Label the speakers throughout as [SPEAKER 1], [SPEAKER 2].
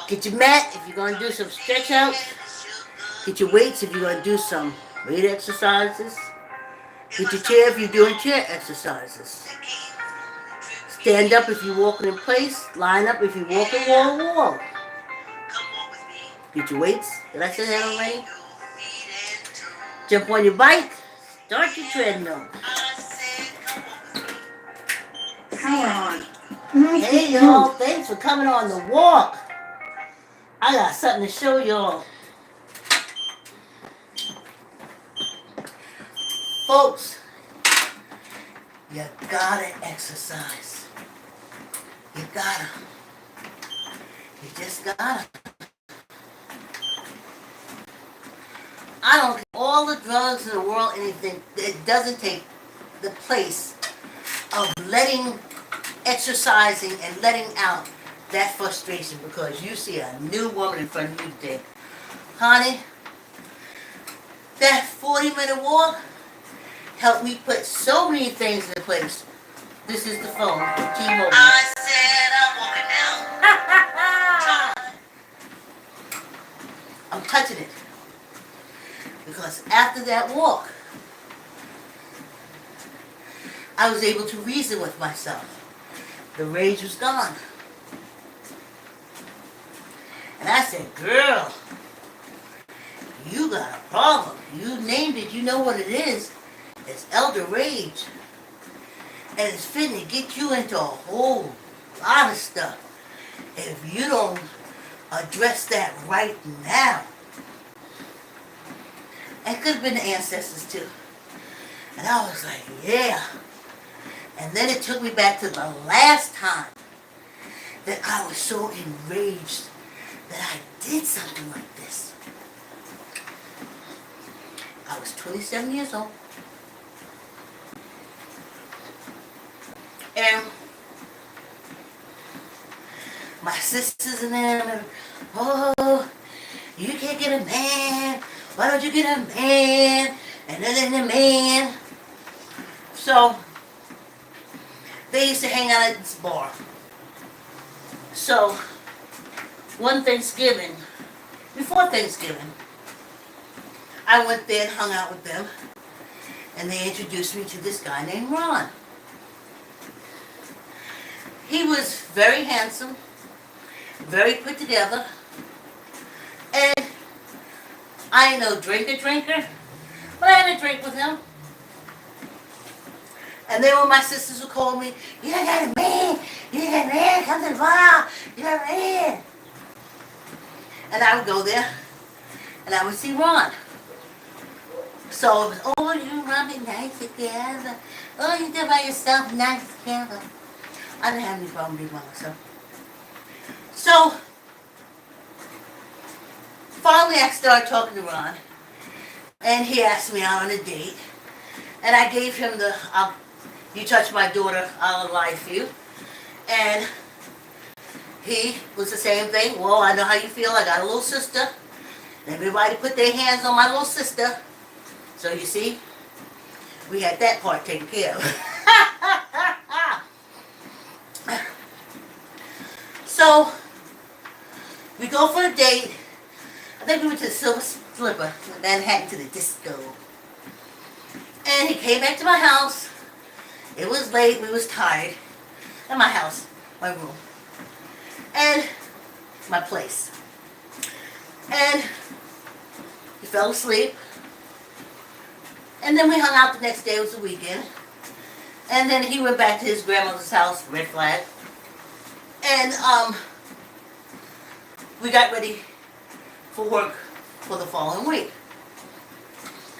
[SPEAKER 1] Get your mat if you're going to do some stretch outs. Get your weights if you're going to do some weight exercises. Get your chair if you're doing chair exercises. Stand up if you're walking in place. Line up if you're walking wall to wall. Get your weights. Did I say that already? Jump on your bike. Start your treadmill.
[SPEAKER 2] Power on.
[SPEAKER 1] Hey y'all, thanks for coming on the walk. I got something to show y'all. Folks, you gotta exercise. You gotta. You just gotta. I don't care all the drugs in the world, anything. It doesn't take the place of letting, exercising and letting out that frustration because you see a new woman in front of you today. Honey, that 40-minute walk helped me put so many things in place. This is the phone, T-Mobile. I said I'm walking now. I'm touching it. Because after that walk, I was able to reason with myself. The rage was gone. And I said, girl, you got a problem. You named it. You know what it is. It's elder rage. And it's fitting to get you into a whole lot of stuff. If you don't address that right now. It could have been the ancestors too. And I was like, yeah. And then it took me back to the last time that I was so enraged that I did something like this. I was 27 years old. And my sisters and them, oh, you can't get a man. Why don't you get a man? And then a man. So, they used to hang out at this bar. So, one Thanksgiving, before Thanksgiving, I went there and hung out with them. And they introduced me to this guy named Ron. He was very handsome, very put together, and I ain't no drinker, but I had a drink with him. And then when my sisters would call me, you got a man, you got a man, come to the bar, you got a man. And I would go there, and I would see Ron. So it was, oh, you Ron, be nice together. Oh, you did by yourself, nice together. I didn't have any problem being by myself. So, finally I started talking to Ron, and he asked me out on a date, and I gave him the, you touch my daughter, I'll lie for you, and he was the same thing. Well, I know how you feel, I got a little sister, and everybody put their hands on my little sister, so you see, we had that part taken care of. So, we go for a date. I think we went to the Silver Slipper, Manhattan, to the disco. And he came back to my house. It was late, we was tired. At my house, my room. And my place. And he fell asleep. And then we hung out the next day, it was the weekend. And then he went back to his grandmother's house, red flag. And we got ready for work for the following week.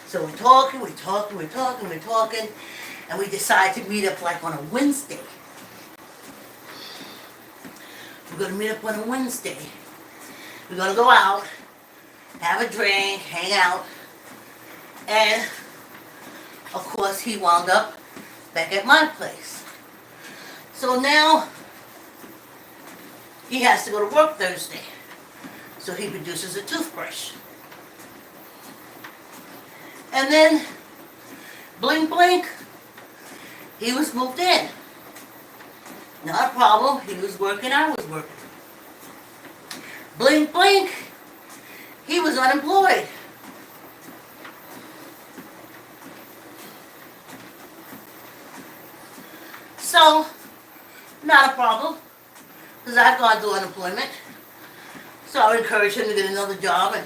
[SPEAKER 1] So we're talking, and we decided to meet up like on a Wednesday. We're going to meet up on a Wednesday. We're going to go out, have a drink, hang out, and of course he wound up back at my place. So now he has to go to work Thursday. So he produces a toothbrush. And then, blink blink, he was moved in. Not a problem, he was working, I was working. Blink, blink, he was unemployed. So, not a problem, because I've gone through unemployment. So I would encourage him to get another job, and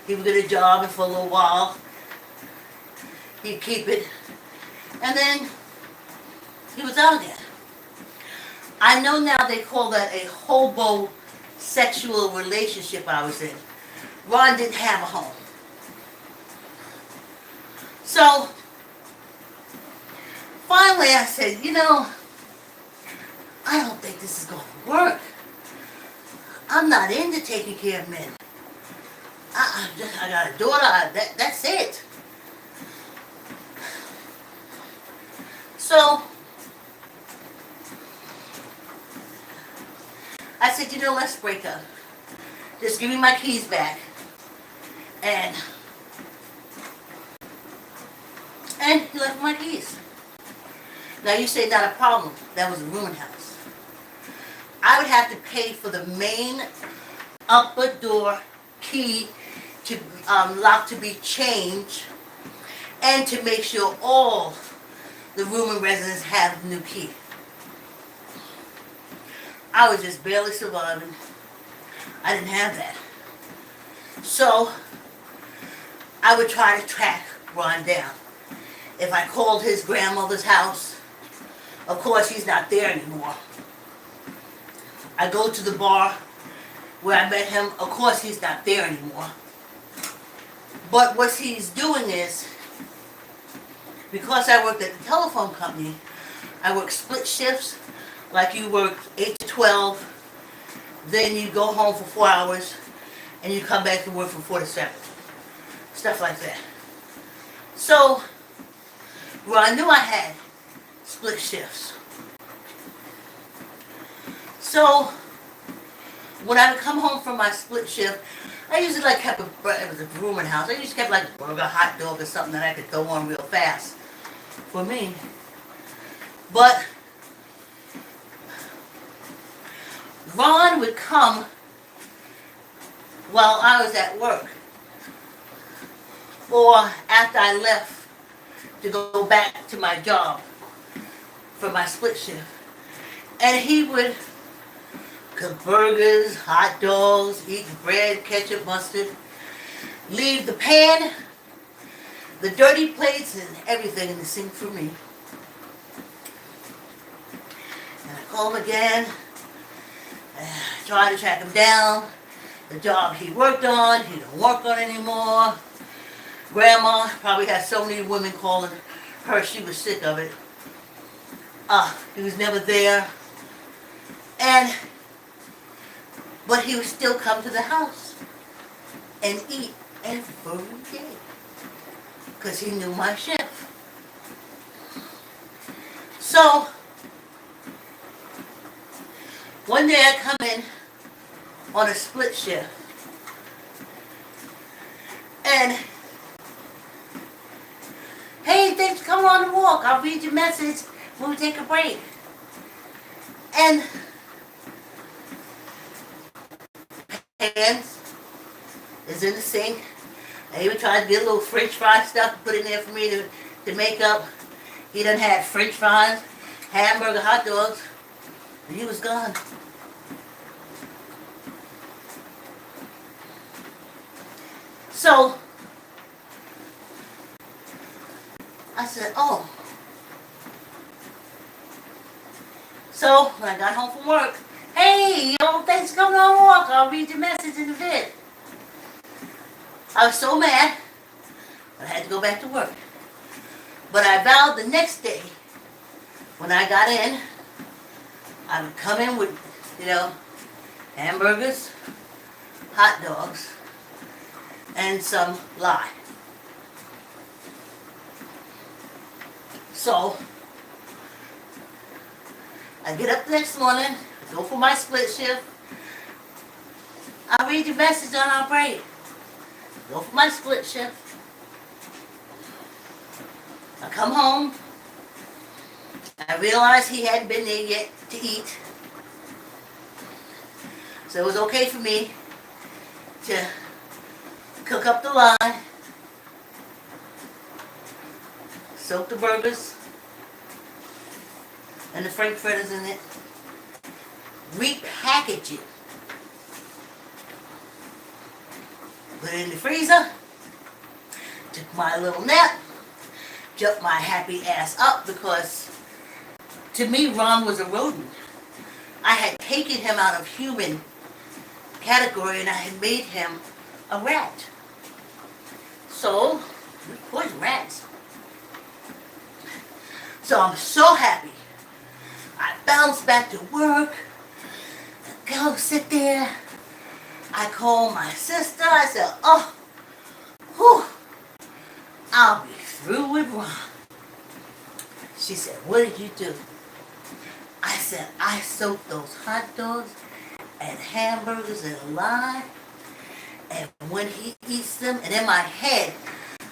[SPEAKER 1] he would get a job, and for a little while, he'd keep it. And then he was out again. I know now they call that a hobo-sexual relationship I was in. Ron didn't have a home. So, finally I said, I don't think this is going to work. I'm not into taking care of men. I got a daughter, that's it. So, I said, let's break up. Just give me my keys back. And he left my keys. Now you say not a problem. That was a rooming house. I would have to pay for the main upper door key to lock to be changed, and to make sure all the rooming residents have the new key. I was just barely surviving. I didn't have that. So I would try to track Ron down. If I called his grandmother's house, of course he's not there anymore. I go to the bar where I met him, of course he's not there anymore. But what he's doing is, because I worked at the telephone company, I work split shifts, like you work 8 to 12, then you go home for 4 hours, and you come back to work from 4 to 7. Stuff like that. So, I knew I had split shifts. So, when I would come home from my split shift, I usually kept it was a rooming house. I usually kept a burger, hot dog, or something that I could throw on real fast for me. But Ron would come while I was at work, or after I left to go back to my job for my split shift. And he would cook burgers, hot dogs, eat bread, ketchup, mustard, leave the pan, the dirty plates, and everything in the sink for me. And I call him again, try to track him down. The job he worked on, he don't work on anymore. Grandma probably had so many women calling her, she was sick of it. He was never there. But he would still come to the house and eat every day, because he knew my shift. So, one day I come in on a split shift, and, hey, thanks for coming on the walk. I'll read your message when we take a break. And hands is in the sink. I even tried to get a little french fry stuff to put in there for me to make up. He done had french fries, hamburger, hot dogs, and he was gone. So I said, oh. So when I got home from work, hey, thanks for coming on a walk. I'll read your message in a bit. I was so mad, but I had to go back to work. But I vowed the next day, when I got in, I would come in with, hamburgers, hot dogs, and some lye. So, I get up the next morning, go for my split shift. I read your message on our break. Go for my split shift. I come home. I realized he hadn't been there yet to eat. So it was okay for me to cook up the line, soak the burgers and the frankfurters in it, repackage it, put it in the freezer, took my little nap, jumped my happy ass up because to me Ron was a rodent. I had taken him out of human category and I had made him a rat. So, of course, rats. So I'm so happy. I bounced back to work. Go sit there. I called my sister. I said, oh, whew, I'll be through with Ron. She said, what did you do? I said, I soaked those hot dogs and hamburgers in lime, and when he eats them, and in my head,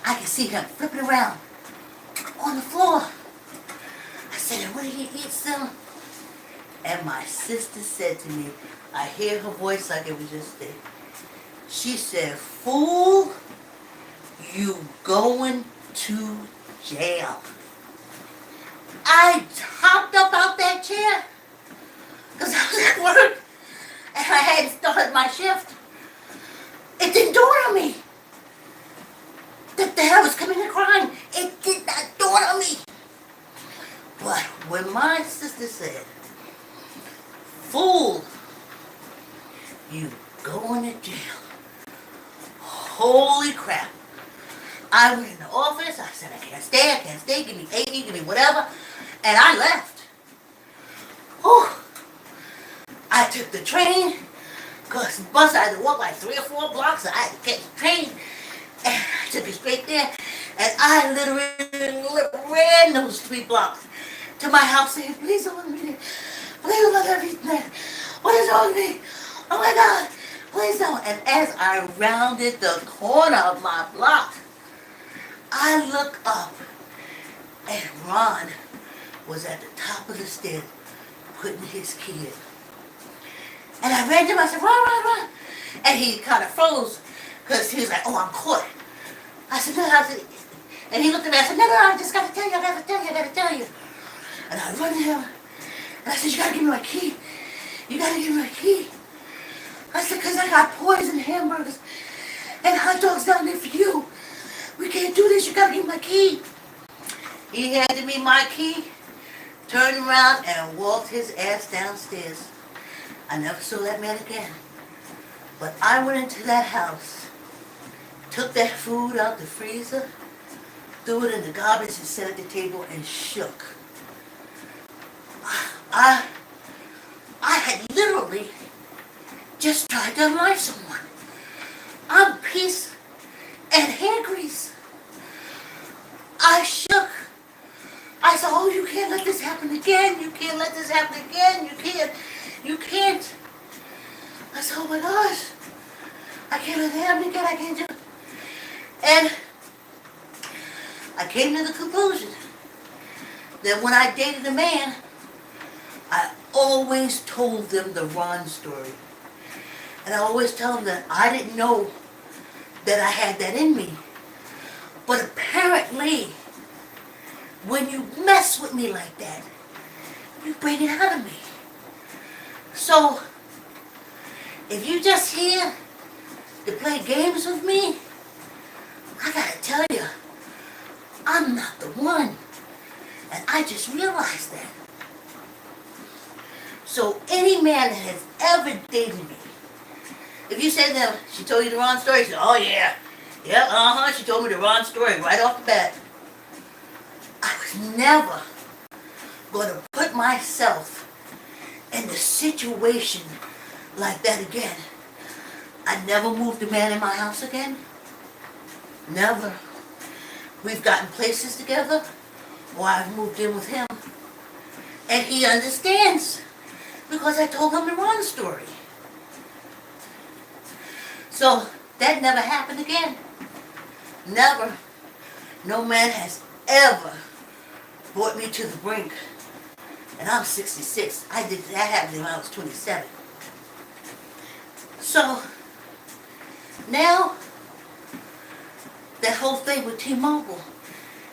[SPEAKER 1] I can see him flipping around on the floor. I said, and when he eats them, and my sister said to me, I hear her voice like it was just there. She said, fool, you going to jail. I hopped up out that chair because I was at work and I hadn't started my shift. It didn't dawn on me that I was committing a crime. It did not dawn on me. But when my sister said, fool, you going to jail. Holy crap. I went in the office. I said, I can't stay. Give me 80, give me whatever. And I left. Whew. I took the train. Because the bus, I had to walk like 3 or 4 blocks. So I had to catch the train. And I took it straight there. And I literally ran those 3 blocks to my house saying, please don't let me there. Please don't let me there. What is wrong with me? Oh my God. Please don't. And as I rounded the corner of my block, I look up and Ron was at the top of the stairs putting his key in. And I ran to him, I said, Ron. And he kind of froze because he was like, oh, I'm caught. I said, no, and he looked at me, I said, no, I just got to tell you, I got to tell you. And I run to him and I said, you got to give me my key. You got to give me my key. I said, because I got poisoned hamburgers and hot dogs down there for you. We can't do this. You got to give me my key. He handed me my key, turned around, and walked his ass downstairs. I never saw that man again. But I went into that house, took that food out the freezer, threw it in the garbage, and sat at the table and shook. I had literally just tried to unlife someone. I'm peace and hair grease. I shook. I said, oh, you can't let this happen again. You can't let this happen again. You can't. I said, oh my gosh. I can't let it happen again. I can't do it. And I came to the conclusion that when I dated a man, I always told them the Ron story. And I always tell them that I didn't know that I had that in me. But apparently, when you mess with me like that, you bring it out of me. So, if you just here to play games with me, I gotta tell you, I'm not the one. And I just realized that. So any man that has ever dated me, if you say to them, she told you the Ron story, you say, oh yeah, she told me the Ron story right off the bat. I was never going to put myself in a situation like that again. I never moved a man in my house again. Never. We've gotten places together, or I've moved in with him. And he understands, because I told him the Ron story. So, that never happened again. Never. No man has ever brought me to the brink. And I'm 66. That happened when I was 27. So, Now, that whole thing with T-Mobile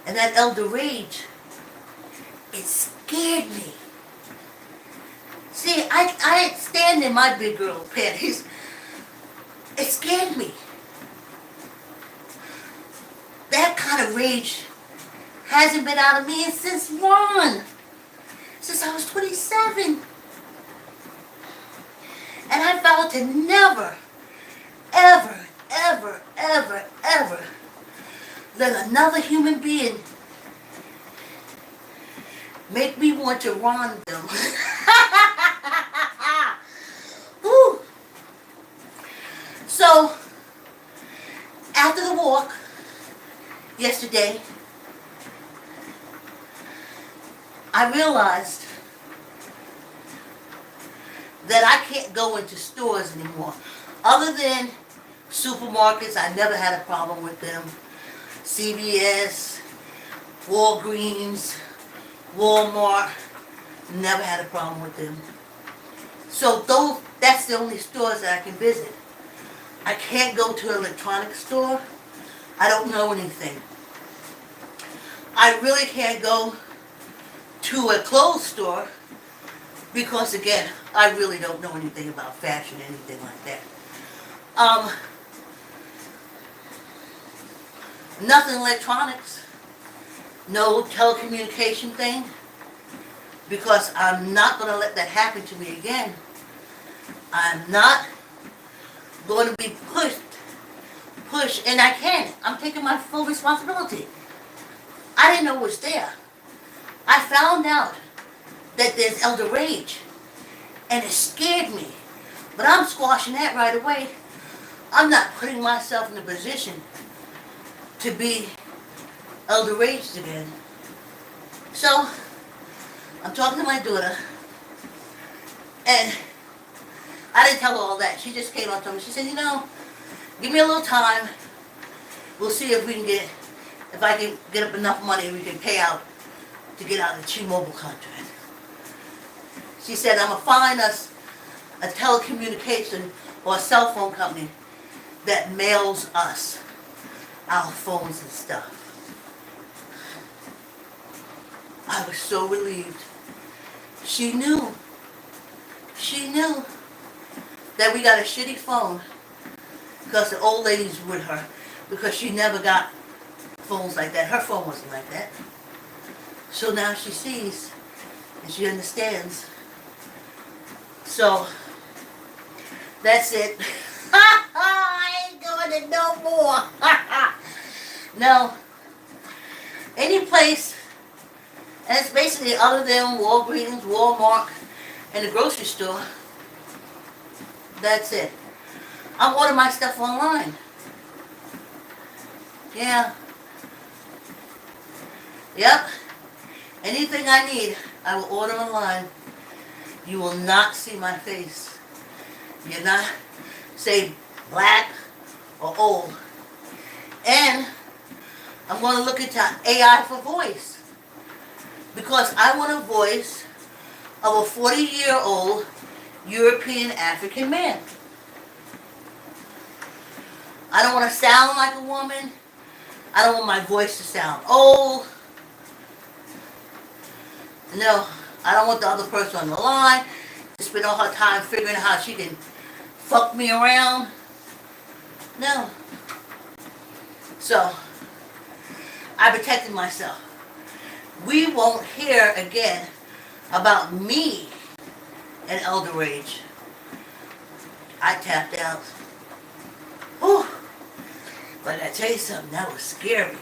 [SPEAKER 1] and that elder rage, it scared me. See, I ain't stand in my big girl panties. It scared me. That kind of rage hasn't been out of me since I was 27. And I vowed to never, ever, ever, ever, ever let another human being make me want to wrong them. Whew. So, after the walk yesterday, I realized that I can't go into stores anymore. Other than supermarkets, I never had a problem with them. CVS, Walgreens, Walmart, never had a problem with them. So that's the only stores that I can visit. I can't go to an electronics store. I don't know anything. I really can't go to a clothes store because, again, I really don't know anything about fashion, anything like that. Nothing electronics. No telecommunication thing. Because I'm not going to let that happen to me again. I'm not going to be pushed, and I can't. I'm taking my full responsibility. I didn't know it was there. I found out that there's elder rage, and it scared me. But I'm squashing that right away. I'm not putting myself in a position to be elder raged again. So, I'm talking to my daughter, and I didn't tell her all that. She just came up to me. She said, give me a little time. We'll see if I can get up enough money we can pay out to get out of the T-Mobile contract. She said, I'm going to find us a telecommunication or a cell phone company that mails us our phones and stuff. I was so relieved. She knew that we got a shitty phone because the old lady's with her, because she never got phones like that. Her phone wasn't like that. So now she sees and she understands. So that's it. I ain't going to no more. No. Any place, and it's basically other than Walgreens, Walmart, and the grocery store. That's it. I order my stuff online. Yeah. Yep. Anything I need, I will order online. You will not see my face. You're not, say, black or old. And I'm going to look into AI for voice. Because I want a voice of a 40-year-old European African man. I don't want to sound like a woman. I don't want my voice to sound old. No, I don't want the other person on the line to spend all her time figuring out how she can fuck me around. No. So, I protected myself. We won't hear again about me and elder rage. I tapped out. Whew. But I tell you something, that was scary.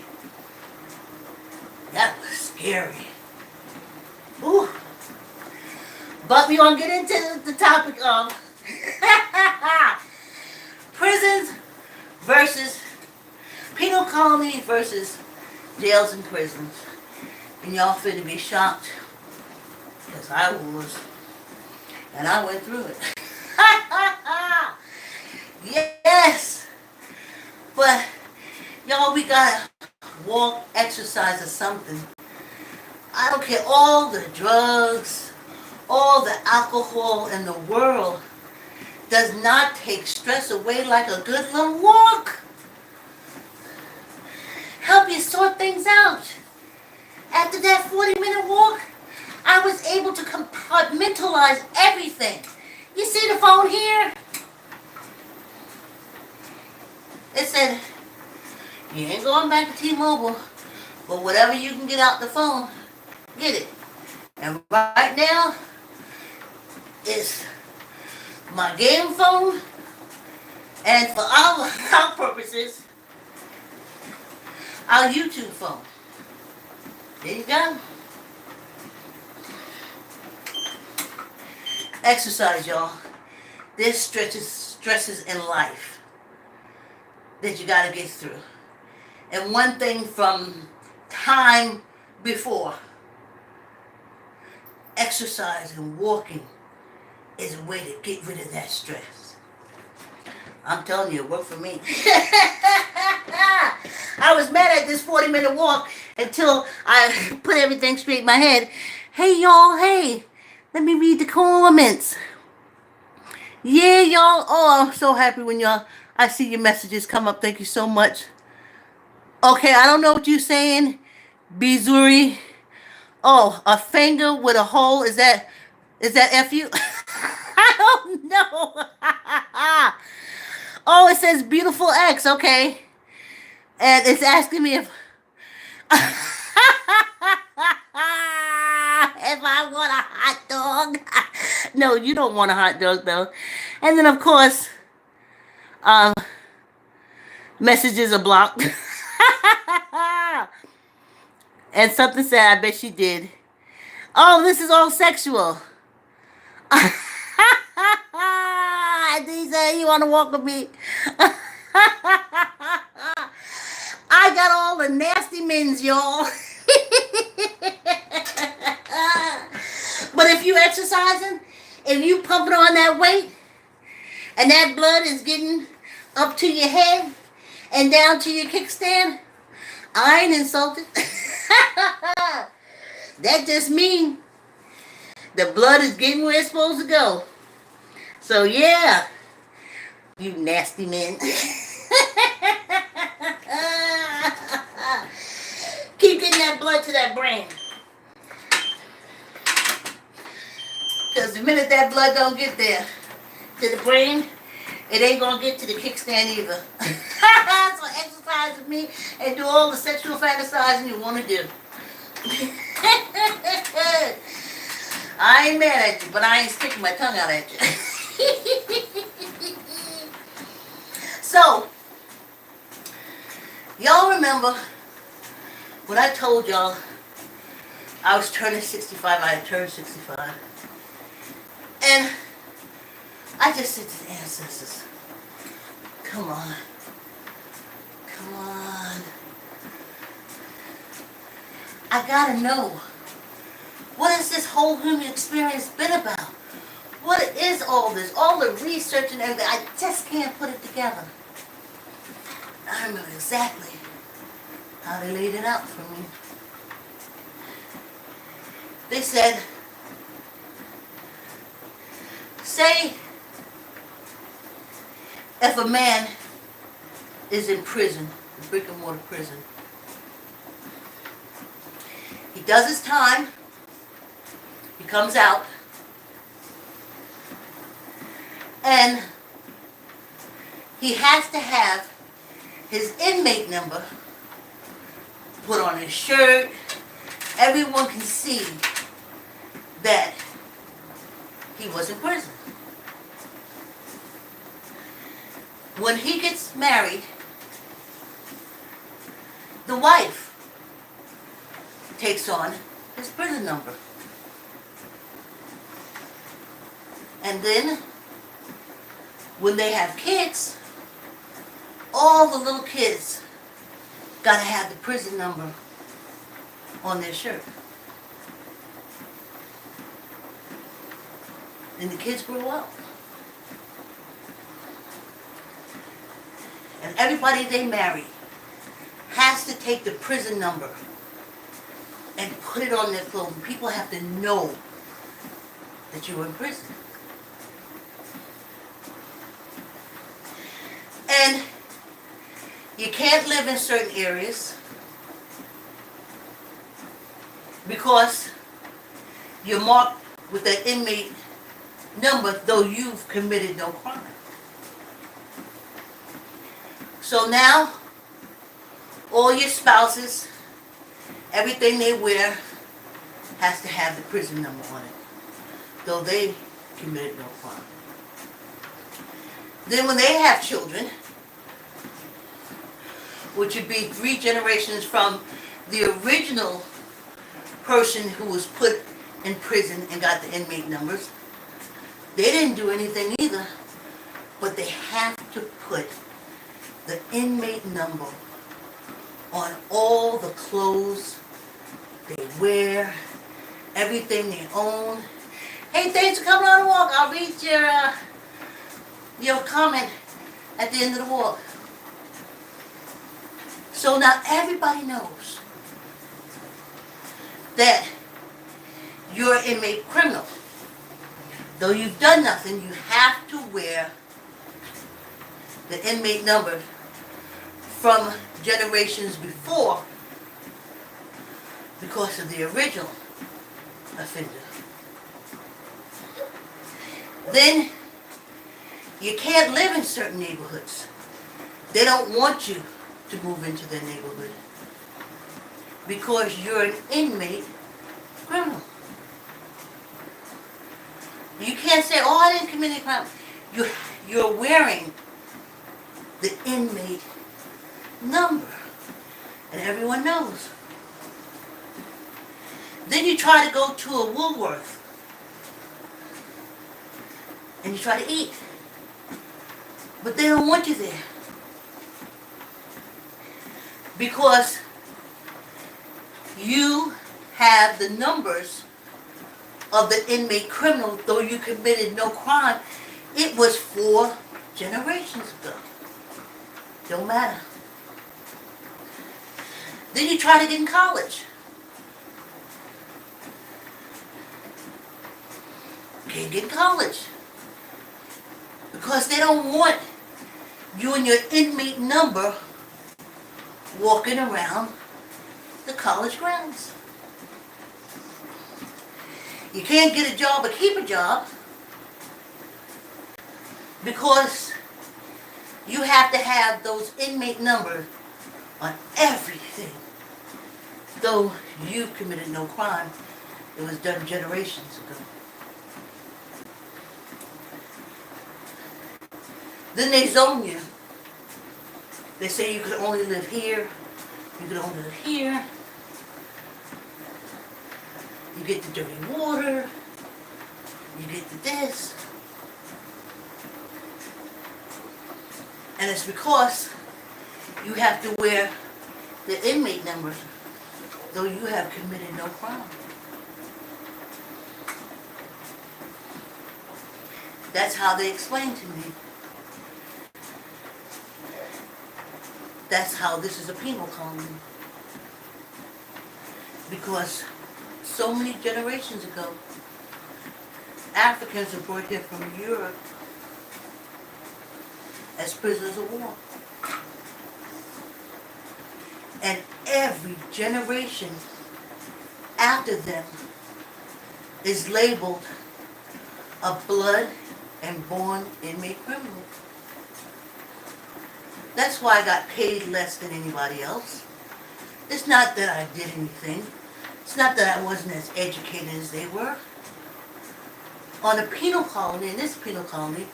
[SPEAKER 1] That was scary. Whew. But we gonna get into the topic of prisons versus penal colonies versus jails and prisons. And y'all finna be shocked. Because I was. And I went through it. Yes. But, y'all, we gotta walk, exercise, or something. I don't care, all the drugs, all the alcohol in the world does not take stress away like a good little walk. Help you sort things out. After that 40-minute walk, I was able to compartmentalize everything. You see the phone here? It said, you ain't going back to T-Mobile, but whatever you can get out the phone, get it. And right now, it's my game phone, and for our purposes, our YouTube phone. There you go. Exercise, y'all. There's stresses in life that you gotta get through. And one thing from time before, exercise and walking is a way to get rid of that stress. I'm telling you, it worked for me. I was mad at this 40-minute walk until I put everything straight in my head. Hey, y'all, hey, let me read the comments. Yeah, y'all. Oh, I'm so happy when I see your messages come up. Thank you so much. Okay, I don't know what you're saying. Bizuri. Oh, a finger with a hole. Is that F-U? I don't know. Oh, it says beautiful X. Okay. And it's asking me if I want a hot dog. No, you don't want a hot dog though. And then of course, messages are blocked. And something said, I bet she did. Oh, this is all sexual. And he said, you want to walk with me? I got all the nasty men's, y'all. But if you exercising, if you pumping on that weight, and that blood is getting up to your head and down to your kickstand, I ain't insulted. That just means the blood is getting where it's supposed to go. So yeah, you nasty men. Keep getting that blood to that brain. Because the minute that blood don't get there to the brain, it ain't gonna get to the kickstand either. So exercise with me and do all the sexual fantasizing you want to do. I ain't mad at you, but I ain't sticking my tongue out at you. So, y'all remember when I told y'all I was turning 65, I had turned 65. And I just said to the ancestors, come on. Come on. I gotta know. What has this whole human experience been about? What is all this? All the research and everything. I just can't put it together. I remember exactly how they laid it out for me. They said, say if a man is in prison, a brick and mortar prison, he does his time, he comes out, and he has to have his inmate number put on his shirt. Everyone can see that he was in prison. When he gets married, the wife takes on his prison number. And then, when they have kids, all the little kids gotta have the prison number on their shirt. Then the kids grow up. And everybody they marry has to take the prison number and put it on their clothing. People have to know that you were in prison. And you can't live in certain areas because you're marked with that inmate number, though you've committed no crime. So now, all your spouses, everything they wear has to have the prison number on it, though they committed no crime. Then when they have children, which would be 3 generations from the original person who was put in prison and got the inmate numbers, they didn't do anything either, but they have to put the inmate number on all the clothes they wear, everything they own. Hey, thanks for coming on the walk. I'll read your comment at the end of the walk. So now everybody knows that you're an inmate criminal. Though you've done nothing, you have to wear the inmate number from generations before because of the original offender. Then you can't live in certain neighborhoods. They don't want you to move into their neighborhood because you're an inmate criminal. You can't say, oh, I didn't commit any crime. You're wearing the inmate number, and everyone knows. Then you try to go to a Woolworth, and you try to eat, but they don't want you there because you have the numbers of the inmate criminal, though you committed no crime. It was 4 generations ago. Don't matter. Then you try to get in college. Can't get in college because they don't want you and your inmate number walking around the college grounds. You can't get a job or keep a job because you have to have those inmate numbers on everything. Though you committed no crime, it was done generations ago. Then they zone you. They say you could only live here, you could only live here. You get the dirty water, you get the this. And it's because you have to wear the inmate numbers, though you have committed no crime. That's how they explain to me. That's how this is a penal colony. Because so many generations ago, Africans were brought here from Europe as prisoners of war. And every generation after them is labeled a blood and born inmate criminal. That's why I got paid less than anybody else. It's not that I did anything. It's not that I wasn't as educated as they were. On a penal colony, in this penal colony,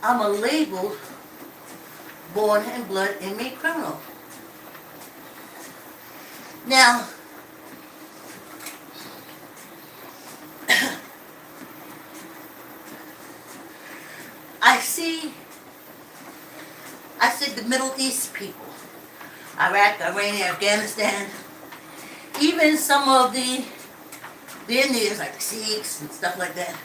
[SPEAKER 1] I'm a labeled born and blood inmate criminal. Now, I see the Middle East people, Iraq, Iran, Afghanistan, even some of the Indians, like the Sikhs and stuff like that.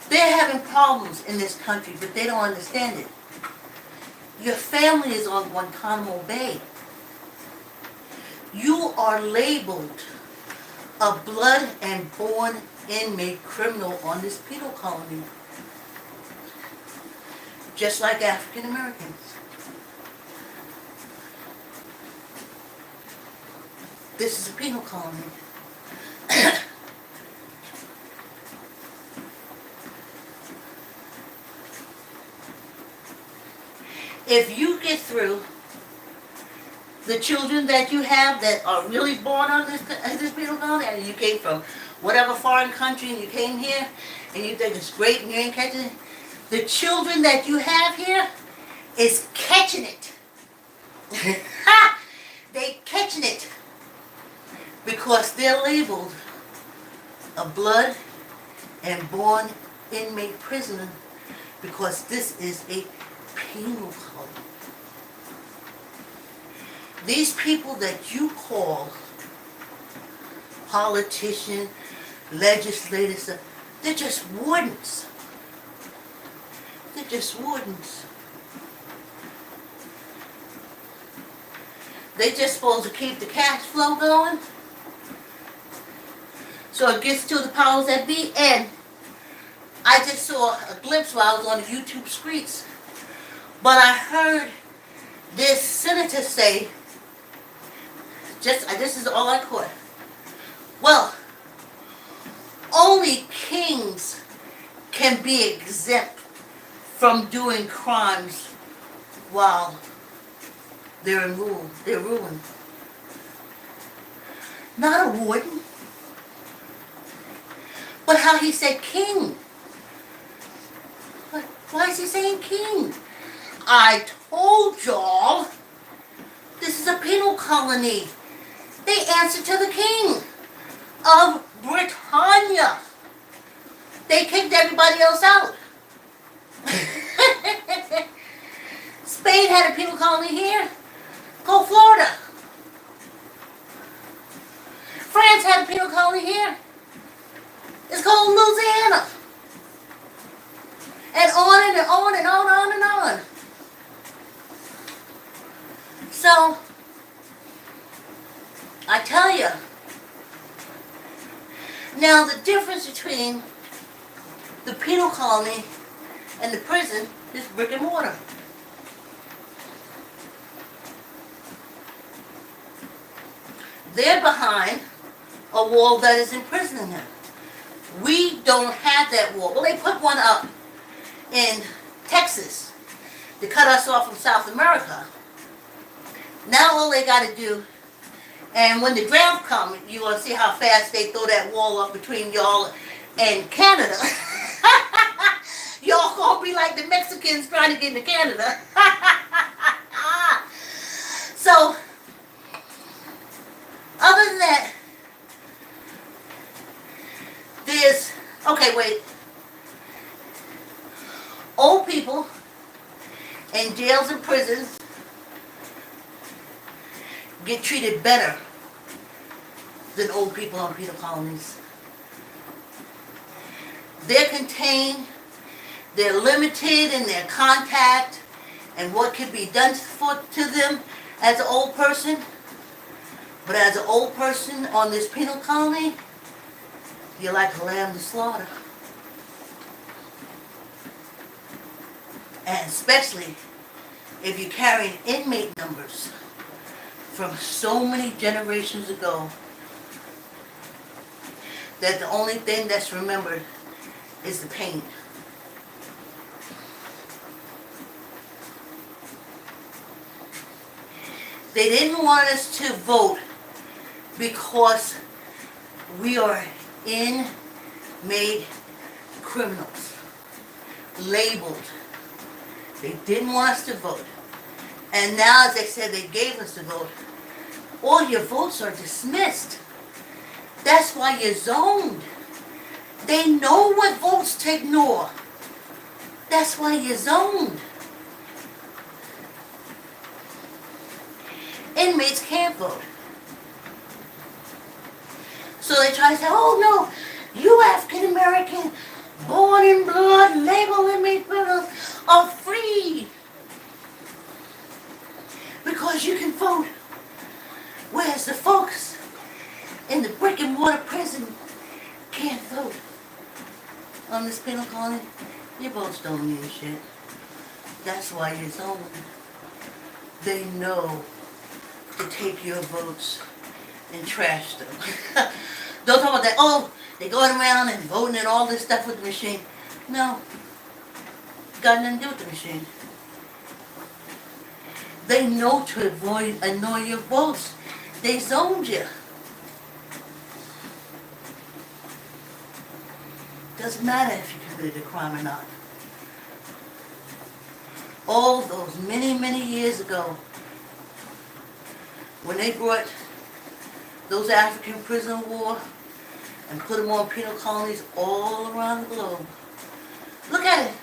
[SPEAKER 1] They're having problems in this country, but they don't understand it. Your family is on Guantanamo Bay. You are labeled a blood and born inmate criminal on this penal colony. just like African Americans. This is a penal colony. If you get through the children that you have that are really born on this penal colony, and you came from whatever foreign country and you came here and you think it's great and you ain't catching it, the children that you have here is catching it. They catching it because they're labeled a blood and born inmate prisoner because this is a penal colony. These people that you call politicians, legislators, they're just wardens. They're just wardens. They just supposed to keep the cash flow going. So it gets to the powers that be. And I just saw a glimpse while I was on the YouTube streets. But I heard this senator say, this is all I caught. Well, only kings can be exempt from doing crimes while they're in rule. They're ruling. Not a warden. But how he said king. Why is he saying king? I told y'all this is a penal colony. They answer to the king of Britannia. They kicked everybody else out. Spain had a penal colony here. Go Florida. France had a penal colony here. It's called Louisiana. And on and on and on and on. So, I tell you, now the difference between the penal colony and the prison is brick and mortar. They're behind a wall that is imprisoning them. We don't have that wall. Well, they put one up in Texas to cut us off from South America. Now all they got to do, and when the draft comes, you're going to see how fast they throw that wall up between y'all and Canada. Y'all going to be like the Mexicans trying to get into Canada. So, other than that, there's, okay, wait. Old people in jails and prisons get treated better than old people on penal colonies. They're contained, they're limited in their contact and what can be done to them as an old person. But as an old person on this penal colony, you're like a lamb to slaughter. And especially if you're carrying inmate numbers from so many generations ago that the only thing that's remembered is the pain. They didn't want us to vote because we are inmate criminals, labeled. They didn't want us to vote. And now, as they said, they gave us the vote. All your votes are dismissed. That's why you're zoned. They know what votes to ignore. That's why you're zoned. Inmates can't vote. So they try to say, oh no, you African American, born in blood, labeled inmate criminals are free. Because you can vote. Whereas the folks in the brick and mortar prison can't vote. On this penal colony, your votes don't mean shit. That's why you're zoned. They know to take your votes and trash them. Don't talk about that. Oh, they're going around and voting and all this stuff with the machine. No, got nothing to do with the machine. They know to avoid annoy your votes. They zoned you. Doesn't matter if you committed a crime or not. All those many, many years ago, when they brought those African prisoner of war and put them on penal colonies all around the globe. Look at it.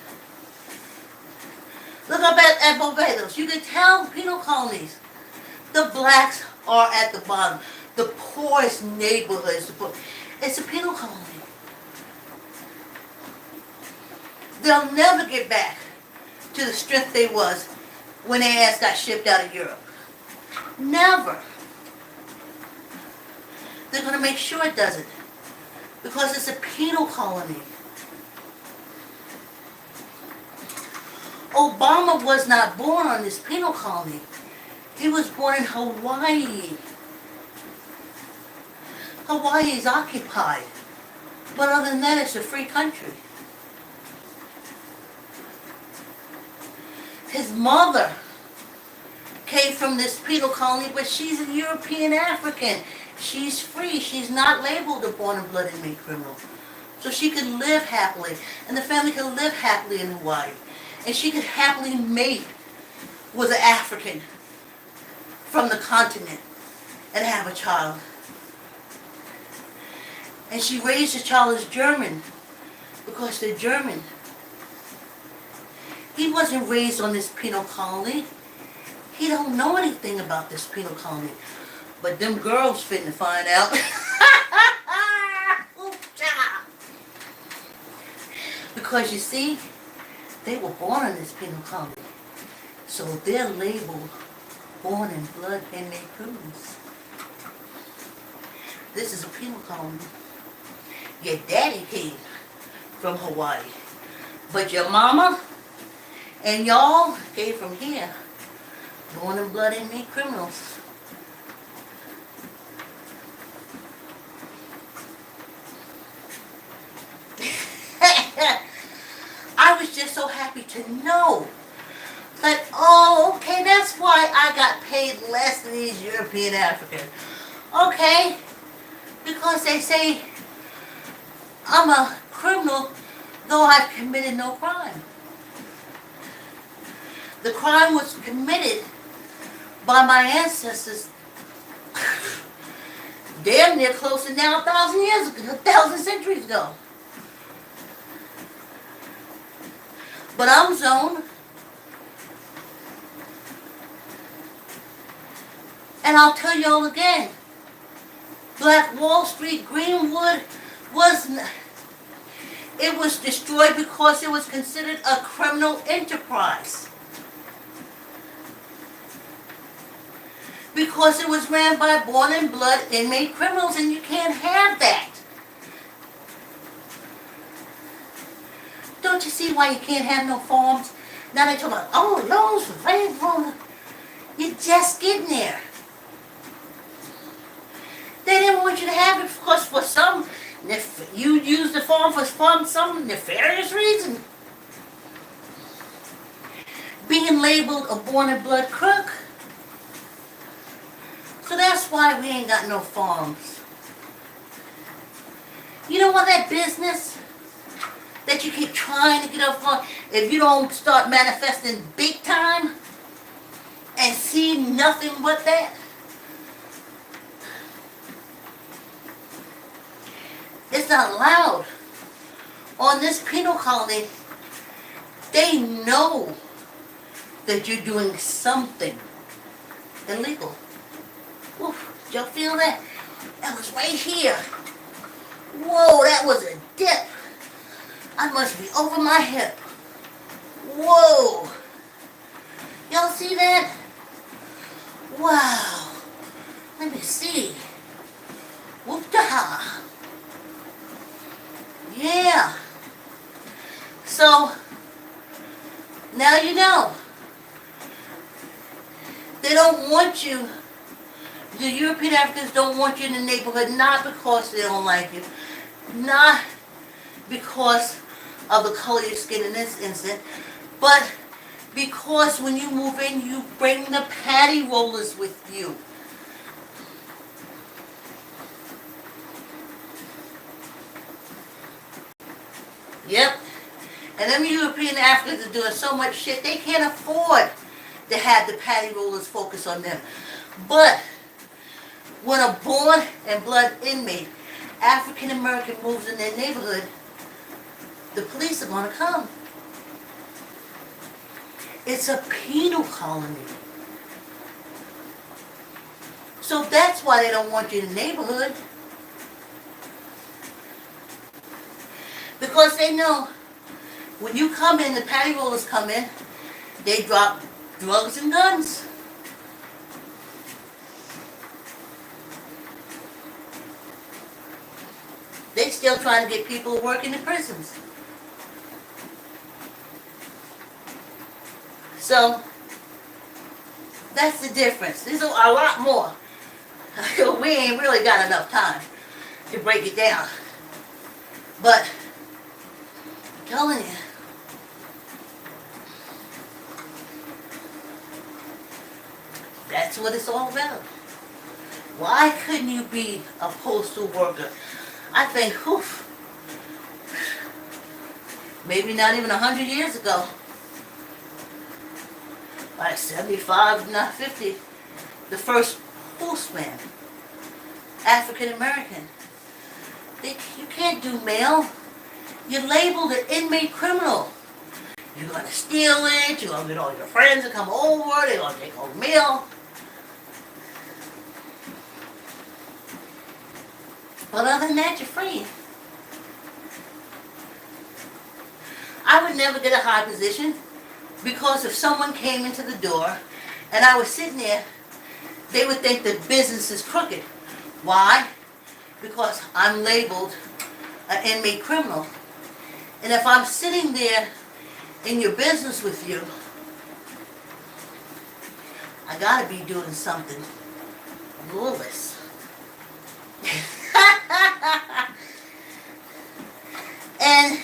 [SPEAKER 1] Look up at Barbados. You can tell penal colonies. The blacks are at the bottom. The poorest neighborhoods. It's a penal colony. They'll never get back to the strength they was when their ass got shipped out of Europe. Never. They're going to make sure it doesn't. Because it's a penal colony. Obama was not born on this penal colony. He was born in Hawaii. Hawaii is occupied. But other than that, it's a free country. His mother came from this penal colony, but she's a European African. She's free. She's not labeled a born and blood inmate criminal. So she could live happily, and the family could live happily in Hawaii. And she could happily mate with an African from the continent and have a child. And she raised her child as German because they're German. He wasn't raised on this penal colony. He don't know anything about this penal colony. But them girls finna find out. Because you see, they were born in this penal colony. So they're labeled born in blood inmate criminals. This is a penal colony. Your daddy came from Hawaii. But your mama and y'all came from here. Born in blood inmate criminals. I was just so happy to know that, oh, okay, that's why I got paid less than these European Africans. Okay, because they say I'm a criminal, though I've committed no crime. The crime was committed by my ancestors damn near close to now 1,000 years ago, 1,000 centuries ago. But I'm zoned. And I'll tell you all again, Black Wall Street, Greenwood, it was destroyed because it was considered a criminal enterprise. Because it was ran by born in blood inmate criminals, and you can't have that. Don't you see why you can't have no farms? Now they talk about, oh, loans for farm. You're just getting there. They didn't want you to have it because for some, you used the farm for some nefarious reason. Being labeled a born in blood crook. So that's why we ain't got no farms. You know what, that business that you keep trying to get up on, if you don't start manifesting big time and see nothing but that, it's not allowed. On this penal colony, they know that you're doing something illegal. Oof, did y'all feel that? That was right here. Whoa, that was a dip. I must be over my hip. Whoa. Y'all see that? Wow. Let me see. Whoop-da-ha. Yeah. So, Now you know. They don't want you. The European Africans don't want you in the neighborhood, not because they don't like you, not because of the color of your skin in this instance, but because when you move in, you bring the patty rollers with you. Yep. And them European Africans are doing so much shit, they can't afford to have the patty rollers focus on them. But when a born and blood inmate, African American, moves in their neighborhood, the police are going to come. It's a penal colony. So that's why they don't want you in the neighborhood. Because they know when you come in, the patty rollers come in, they drop drugs and guns. They still trying to get people to work in the prisons. So that's the difference. There's a lot more. We ain't really got enough time to break it down. But I'm telling you, that's what it's all about. Why couldn't you be a postal worker? I think, maybe not even 100 years ago, like 75, not 50, the first postman, African American. You can't do mail. You're labeled an inmate criminal. You're going to steal it, you're going to get all your friends to come over, they're going to take all the mail. But other than that, you're free. I would never get a high position because if someone came into the door and I was sitting there, they would think that business is crooked. Why? Because I'm labeled an inmate criminal. And if I'm sitting there in your business with you, I gotta be doing something lawless. And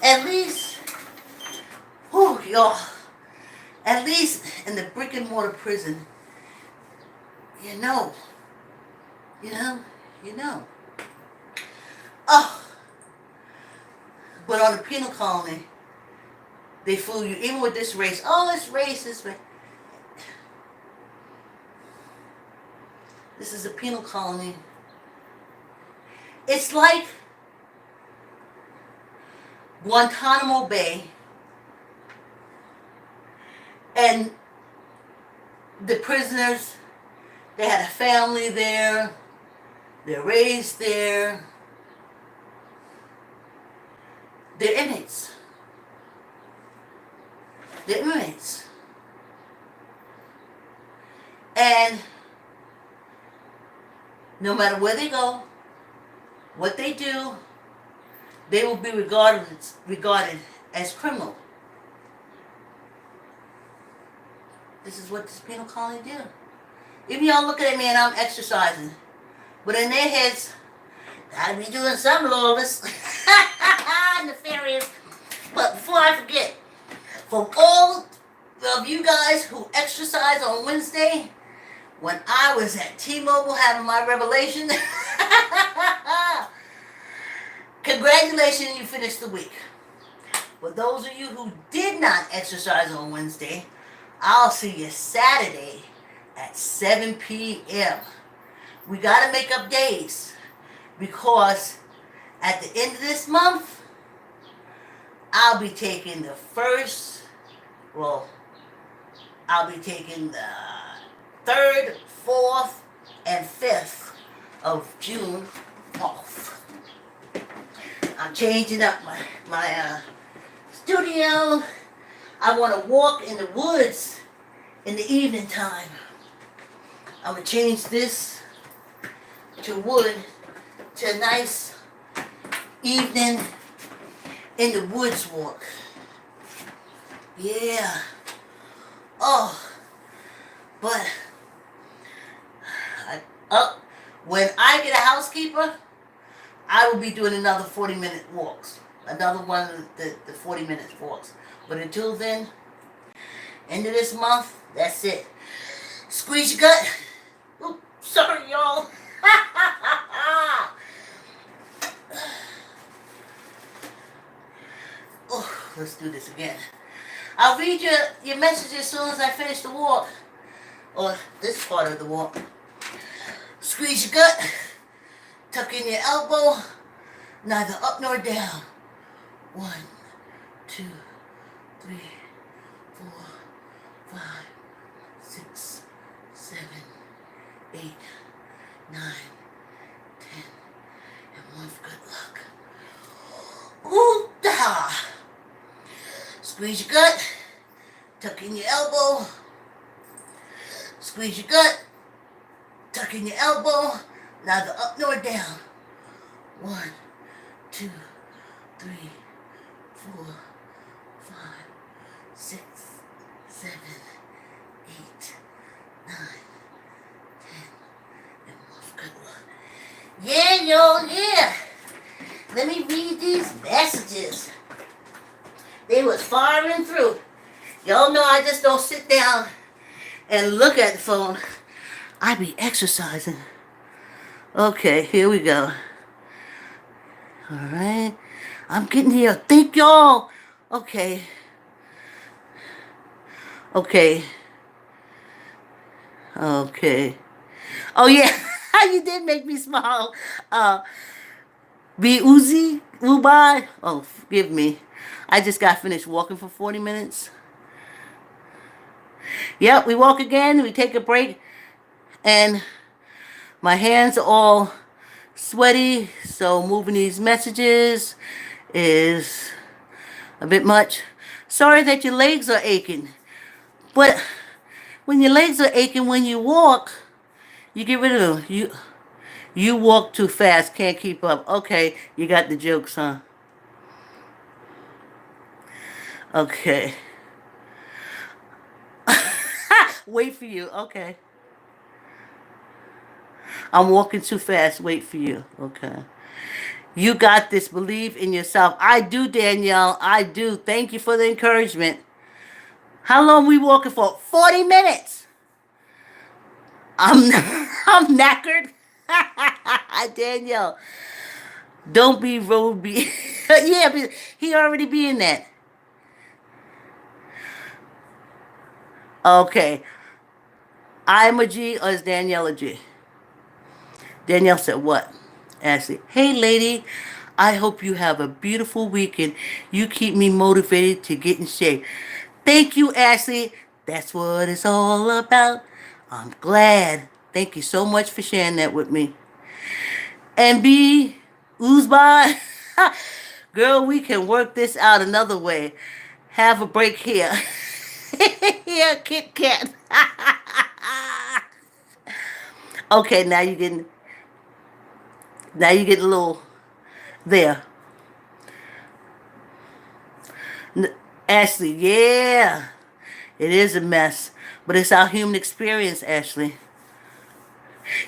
[SPEAKER 1] at least, y'all, at least in the brick and mortar prison, you know. Oh, but on the penal colony, they fool you, even with this race. Oh, it's racist, man. This is a penal colony. It's like Guantanamo Bay, and the prisoners, they had a family there, they're raised there, they're inmates. They're inmates. And no matter where they go, what they do, they will be regarded as criminal. This is what this penal colony do. Even y'all looking at me and I'm exercising. But in their heads, gotta be doing something lawless. Nefarious. But before I forget, from all of you guys who exercise on Wednesday, when I was at T-Mobile having my revelation, congratulations, you finished the week. For those of you who did not exercise on Wednesday, I'll see you Saturday at 7 p.m. We got to make up days because at the end of this month, I'll be taking the I'll be taking the 3rd, 4th, and 5th of June off. I'm changing up my studio. I want to walk in the woods in the evening time. I'm going to change this to wood to a nice evening in the woods walk. Yeah. Oh, but when I get a housekeeper, I will be doing another 40-minute walks. Another one of the 40 minutes walks. But until then, end of this month, that's it. Squeeze your gut. Oops, sorry, y'all. Oh, let's do this again. I'll read your message as soon as I finish the walk. Or this part of the walk. Squeeze your gut. Tuck in your elbow. Neither up nor down. 1, 2, 3, 4, 5, 6, 7, 8, 9, 10, and 1 for good luck. Ooh, da! Squeeze your gut. Tuck in your elbow. Squeeze your gut. Tuck in your elbow. Neither up nor down. 1, 2, 3, 4, 5, 6, 7, 8, 9, 10, and 1 for good luck. Yeah, y'all, yeah. Let me read these messages. They was firing through. Y'all know I just don't sit down and look at the phone. I be exercising. Okay, here we go. Alright. I'm getting here. Thank y'all. Okay. Okay. Okay. Oh yeah. You did make me smile. Be Uzi? Ubai? Oh, forgive me. I just got finished walking for 40 minutes. Yep, we walk again. We take a break. And my hands are all sweaty. So moving these messages is a bit much. Sorry that your legs are aching. But when your legs are aching when you walk, you get rid of them. You walk too fast, can't keep up. Okay, you got the jokes, huh? Okay. Wait for you. Okay. I'm walking too fast. Wait for you. Okay. You got this. Believe in yourself. I do, Danielle. I do. Thank you for the encouragement. How long we walking for? 40 minutes. I'm I'm knackered. Danielle, don't be road be. Yeah, but he already be in that. Okay. I'm a G or is Danielle a G? Danielle said what? Ashley, hey lady, I hope you have a beautiful weekend. You keep me motivated to get in shape. Thank you, Ashley. That's what it's all about. I'm glad. Thank you so much for sharing that with me. And B, Uzbah, girl, we can work this out another way. Have a break here. Yeah, Kit Kat. Okay, now you get a little there. Ashley, yeah, it is a mess, but it's our human experience, Ashley.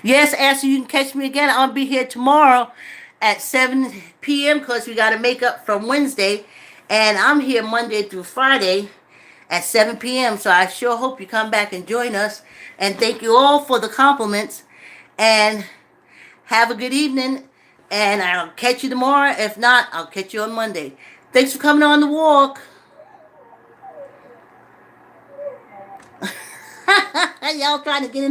[SPEAKER 1] Yes, Ashley, you can catch me again. I'll be here tomorrow at 7 p.m. because we got to make up from Wednesday, and I'm here Monday through Friday at 7 p.m. So I sure hope you come back and join us. And thank you all for the compliments. And have a good evening. And I'll catch you tomorrow. If not, I'll catch you on Monday. Thanks for coming on the walk. Y'all trying to get in